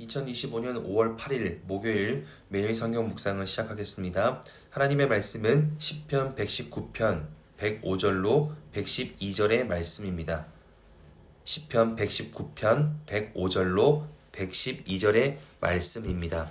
2025년 5월 8일 목요일 매일 성경 묵상을 시작하겠습니다. 하나님의 말씀은 시편 119편 105절로 112절의 말씀입니다. 시편 119편 105절로 112절의 말씀입니다.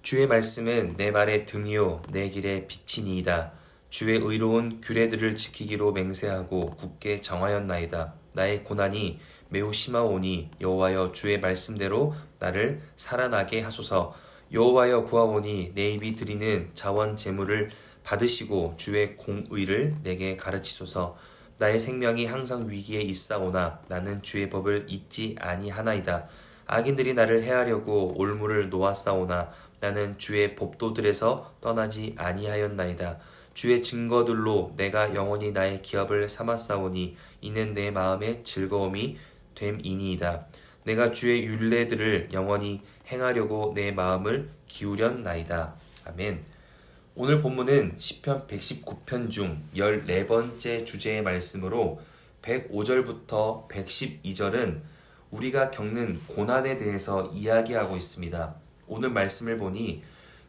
주의 말씀은 내 발의 등이요 내 길의 빛이니이다. 주의 의로운 규례들을 지키기로 맹세하고 굳게 정하였나이다. 나의 고난이 매우 심하오니 여호와여 주의 말씀대로 나를 살아나게 하소서. 여호와여 구하오니 내 입이 드리는 자원 제물을 받으시고 주의 공의를 내게 가르치소서. 나의 생명이 항상 위기에 있사오나 나는 주의 법을 잊지 아니하나이다. 악인들이 나를 해하려고 올무를 놓았사오나 나는 주의 법도들에서 떠나지 아니하였나이다. 주의 증거들로 내가 영원히 나의 기업을 삼았사오니 이는 내 마음의 즐거움이 됨이니이다. 내가 주의 율례들을 영원히 행하려고 내 마음을 기울였나이다. 아멘. 오늘 본문은 시편 119편 중 14번째 주제의 말씀으로 105절부터 112절은 우리가 겪는 고난에 대해서 이야기하고 있습니다. 오늘 말씀을 보니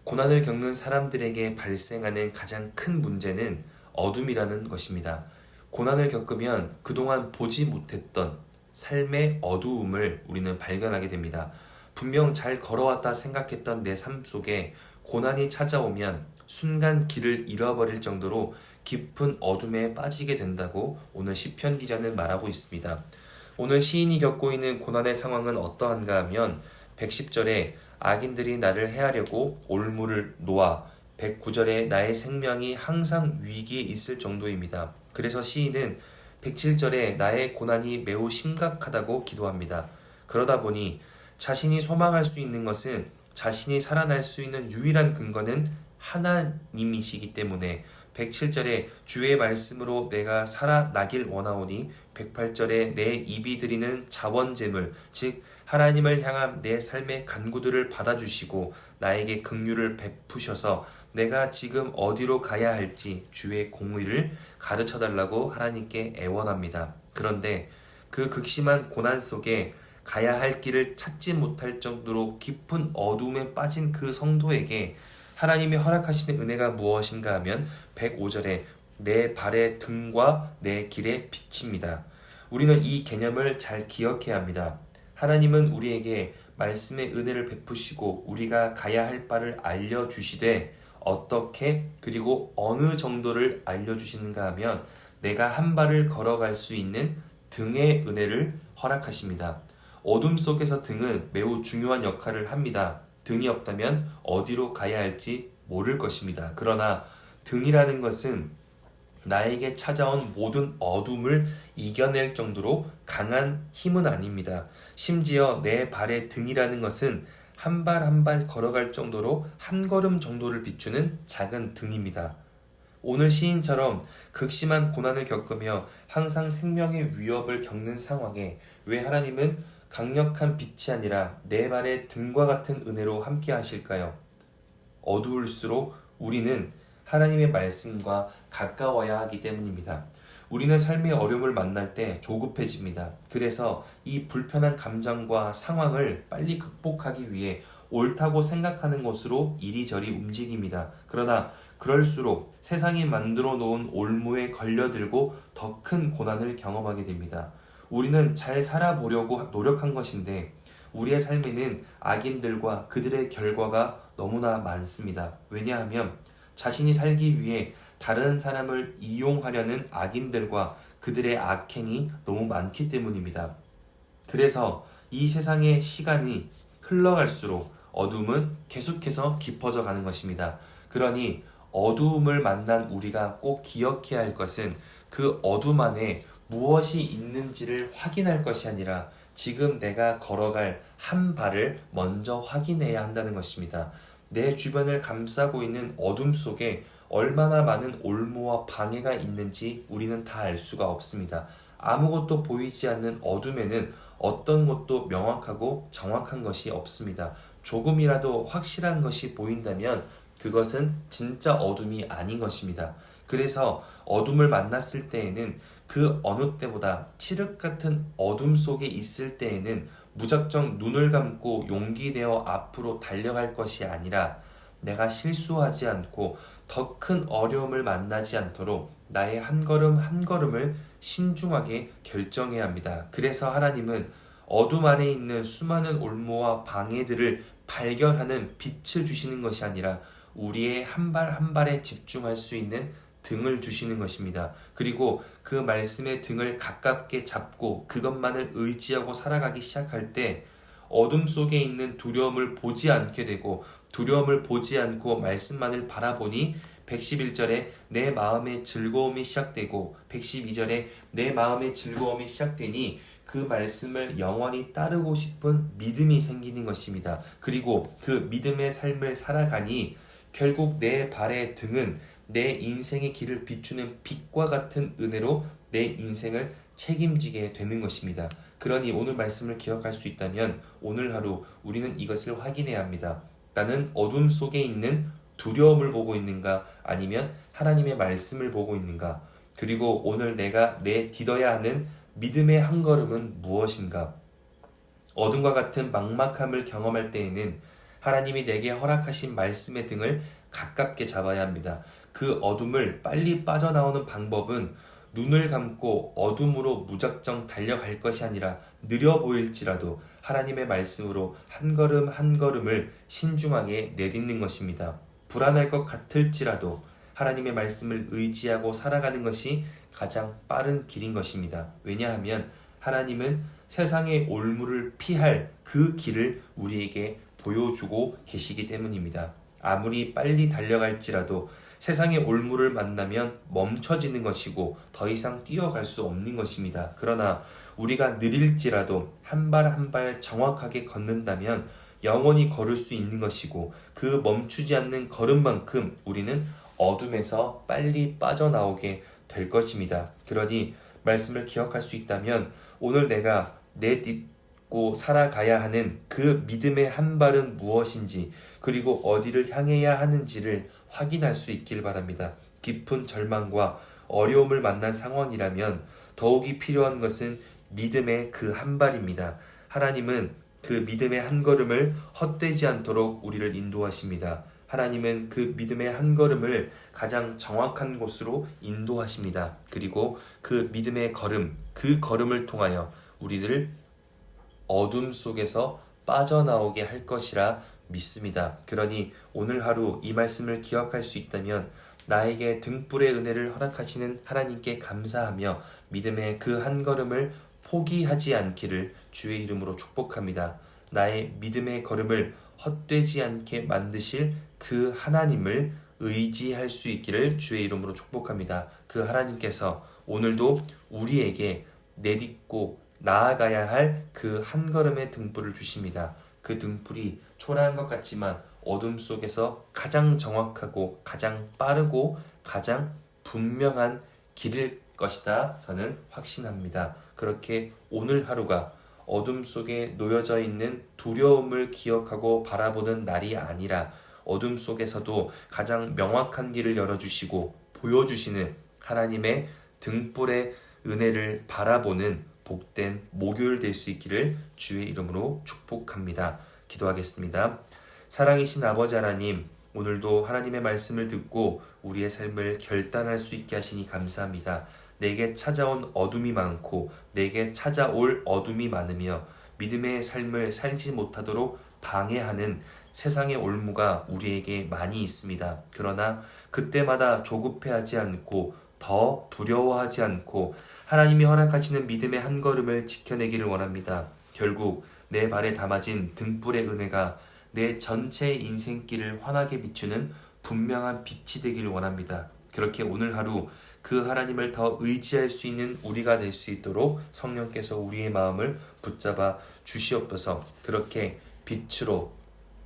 고난을 겪는 사람들에게 발생하는 가장 큰 문제는 어둠이라는 것입니다. 고난을 겪으면 그동안 보지 못했던 삶의 어두움을 우리는 발견하게 됩니다. 분명 잘 걸어왔다 생각했던 내 삶 속에 고난이 찾아오면 순간 길을 잃어버릴 정도로 깊은 어둠에 빠지게 된다고 오늘 시편 기자는 말하고 있습니다. 오늘 시인이 겪고 있는 고난의 상황은 어떠한가 하면 110절에 악인들이 나를 해하려고 올무를 놓아 109절에 나의 생명이 항상 위기에 있을 정도입니다. 그래서 시인은 107절에 나의 고난이 매우 심각하다고 기도합니다. 그러다 보니 자신이 소망할 수 있는 것은 자신이 살아날 수 있는 유일한 근거는 하나님이시기 때문에 107절에 주의 말씀으로 내가 살아나길 원하오니 108절에 내 입이 드리는 자원제물 즉 하나님을 향한 내 삶의 간구들을 받아주시고 나에게 긍휼을 베푸셔서 내가 지금 어디로 가야 할지 주의 공의를 가르쳐달라고 하나님께 애원합니다. 그런데 그 극심한 고난 속에 가야 할 길을 찾지 못할 정도로 깊은 어두움에 빠진 그 성도에게 하나님이 허락하시는 은혜가 무엇인가 하면 105절에 내 발의 등과 내 길의 빛입니다. 우리는 이 개념을 잘 기억해야 합니다. 하나님은 우리에게 말씀의 은혜를 베푸시고 우리가 가야 할 바를 알려주시되 어떻게 그리고 어느 정도를 알려주시는가 하면 내가 한 발을 걸어갈 수 있는 등의 은혜를 허락하십니다. 어둠 속에서 등은 매우 중요한 역할을 합니다. 등이 없다면 어디로 가야 할지 모를 것입니다. 그러나 등이라는 것은 나에게 찾아온 모든 어둠을 이겨낼 정도로 강한 힘은 아닙니다. 심지어 내 발의 등이라는 것은 한 발 한 발 걸어갈 정도로 한 걸음 정도를 비추는 작은 등입니다. 오늘 시인처럼 극심한 고난을 겪으며 항상 생명의 위협을 겪는 상황에 왜 하나님은 강력한 빛이 아니라 내 발의 등과 같은 은혜로 함께 하실까요? 어두울수록 우리는 하나님의 말씀과 가까워야 하기 때문입니다. 우리는 삶의 어려움을 만날 때 조급해집니다. 그래서 이 불편한 감정과 상황을 빨리 극복하기 위해 옳다고 생각하는 것으로 이리저리 움직입니다. 그러나 그럴수록 세상이 만들어 놓은 올무에 걸려들고 더 큰 고난을 경험하게 됩니다. 우리는 잘 살아보려고 노력한 것인데 우리의 삶에는 악인들과 그들의 결과가 너무나 많습니다. 왜냐하면 자신이 살기 위해 다른 사람을 이용하려는 악인들과 그들의 악행이 너무 많기 때문입니다. 그래서 이 세상의 시간이 흘러갈수록 어둠은 계속해서 깊어져 가는 것입니다. 그러니 어두움을 만난 우리가 꼭 기억해야 할 것은 그 어둠 안에 무엇이 있는지를 확인할 것이 아니라 지금 내가 걸어갈 한 발을 먼저 확인해야 한다는 것입니다. 내 주변을 감싸고 있는 어둠 속에 얼마나 많은 올무와 방해가 있는지 우리는 다 알 수가 없습니다. 아무것도 보이지 않는 어둠에는 어떤 것도 명확하고 정확한 것이 없습니다. 조금이라도 확실한 것이 보인다면 그것은 진짜 어둠이 아닌 것입니다. 그래서 어둠을 만났을 때에는 그 어느 때보다 칠흑 같은 어둠 속에 있을 때에는 무작정 눈을 감고 용기 내어 앞으로 달려갈 것이 아니라 내가 실수하지 않고 더 큰 어려움을 만나지 않도록 나의 한 걸음 한 걸음을 신중하게 결정해야 합니다. 그래서 하나님은 어둠 안에 있는 수많은 올무와 방해들을 발견하는 빛을 주시는 것이 아니라 우리의 한 발 한 발에 집중할 수 있는 등을 주시는 것입니다. 그리고 그 말씀의 등을 가깝게 잡고 그것만을 의지하고 살아가기 시작할 때 어둠 속에 있는 두려움을 보지 않게 되고, 두려움을 보지 않고 말씀만을 바라보니 111절에 내 마음의 즐거움이 시작되고 112절에 내 마음의 즐거움이 시작되니 그 말씀을 영원히 따르고 싶은 믿음이 생기는 것입니다. 그리고 그 믿음의 삶을 살아가니 결국 내 발의 등은 내 인생의 길을 비추는 빛과 같은 은혜로 내 인생을 책임지게 되는 것입니다. 그러니 오늘 말씀을 기억할 수 있다면 오늘 하루 우리는 이것을 확인해야 합니다. 나는 어둠 속에 있는 두려움을 보고 있는가, 아니면 하나님의 말씀을 보고 있는가? 그리고 오늘 내가 디뎌야 하는 믿음의 한 걸음은 무엇인가? 어둠과 같은 막막함을 경험할 때에는 하나님이 내게 허락하신 말씀의 등을 가깝게 잡아야 합니다. 그 어둠을 빨리 빠져나오는 방법은 눈을 감고 어둠으로 무작정 달려갈 것이 아니라 느려 보일지라도 하나님의 말씀으로 한 걸음 한 걸음을 신중하게 내딛는 것입니다. 불안할 것 같을지라도 하나님의 말씀을 의지하고 살아가는 것이 가장 빠른 길인 것입니다. 왜냐하면 하나님은 세상의 올무를 피할 그 길을 우리에게 보여주고 계시기 때문입니다. 아무리 빨리 달려갈지라도 세상의 올무를 만나면 멈춰지는 것이고 더 이상 뛰어갈 수 없는 것입니다. 그러나 우리가 느릴지라도 한 발 한 발 정확하게 걷는다면 영원히 걸을 수 있는 것이고, 그 멈추지 않는 걸음만큼 우리는 어둠에서 빨리 빠져나오게 될 것입니다. 그러니 말씀을 기억할 수 있다면 오늘 내가 내딛고 살아가야 하는 그 믿음의 한 발은 무엇인지, 그리고 어디를 향해야 하는지를 확인할 수 있길 바랍니다. 깊은 절망과 어려움을 만난 상황이라면 더욱이 필요한 것은 믿음의 그 한 발입니다. 하나님은 그 믿음의 한 걸음을 헛되지 않도록 우리를 인도하십니다. 하나님은 그 믿음의 한 걸음을 가장 정확한 곳으로 인도하십니다. 그리고 그 믿음의 걸음, 그 걸음을 통하여 우리를 어둠 속에서 빠져나오게 할 것이라 믿습니다. 그러니 오늘 하루 이 말씀을 기억할 수 있다면 나에게 등불의 은혜를 허락하시는 하나님께 감사하며 믿음의 그 한 걸음을 포기하지 않기를 주의 이름으로 축복합니다. 나의 믿음의 걸음을 헛되지 않게 만드실 그 하나님을 의지할 수 있기를 주의 이름으로 축복합니다. 그 하나님께서 오늘도 우리에게 내딛고 나아가야 할 그 한 걸음의 등불을 주십니다. 그 등불이 초라한 것 같지만 어둠 속에서 가장 정확하고 가장 빠르고 가장 분명한 길일 것이다. 저는 확신합니다. 그렇게 오늘 하루가 어둠 속에 놓여져 있는 두려움을 기억하고 바라보는 날이 아니라 어둠 속에서도 가장 명확한 길을 열어주시고 보여주시는 하나님의 등불의 은혜를 바라보는 복된 목요일 될 수 있기를 주의 이름으로 축복합니다. 기도하겠습니다. 사랑이신 아버지 하나님, 오늘도 하나님의 말씀을 듣고 우리의 삶을 결단할 수 있게 하시니 감사합니다. 내게 찾아온 어둠이 많고 내게 찾아올 어둠이 많으며 믿음의 삶을 살지 못하도록 방해하는 세상의 올무가 우리에게 많이 있습니다. 그러나 그때마다 조급해하지 않고 더 두려워하지 않고 하나님이 허락하시는 믿음의 한 걸음을 지켜내기를 원합니다. 결국 내 발에 담아진 등불의 은혜가 내 전체 인생길을 환하게 비추는 분명한 빛이 되기를 원합니다. 그렇게 오늘 하루 그 하나님을 더 의지할 수 있는 우리가 될 수 있도록 성령께서 우리의 마음을 붙잡아 주시옵소서. 그렇게 빛으로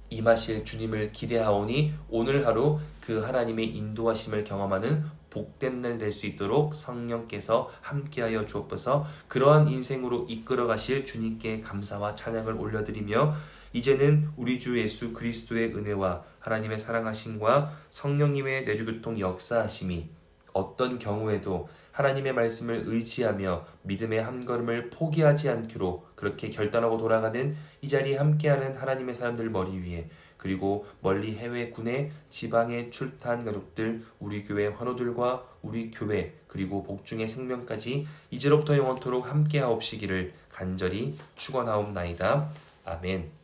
임하실 주님을 기대하오니 오늘 하루 그 하나님의 인도하심을 경험하는 복된 날 될 수 있도록 성령께서 함께하여 주옵소서. 그러한 인생으로 이끌어 가실 주님께 감사와 찬양을 올려드리며 이제는 우리 주 예수 그리스도의 은혜와 하나님의 사랑하심과 성령님의 내주교통 역사하심이 어떤 경우에도 하나님의 말씀을 의지하며 믿음의 한 걸음을 포기하지 않기로 그렇게 결단하고 돌아가는 이 자리에 함께하는 하나님의 사람들 머리 위에, 그리고 멀리 해외 군에 지방에 출타한 가족들, 우리 교회 환우들과 우리 교회, 그리고 복중의 생명까지 이제로부터 영원토록 함께하옵시기를 간절히 축원하옵나이다. 아멘.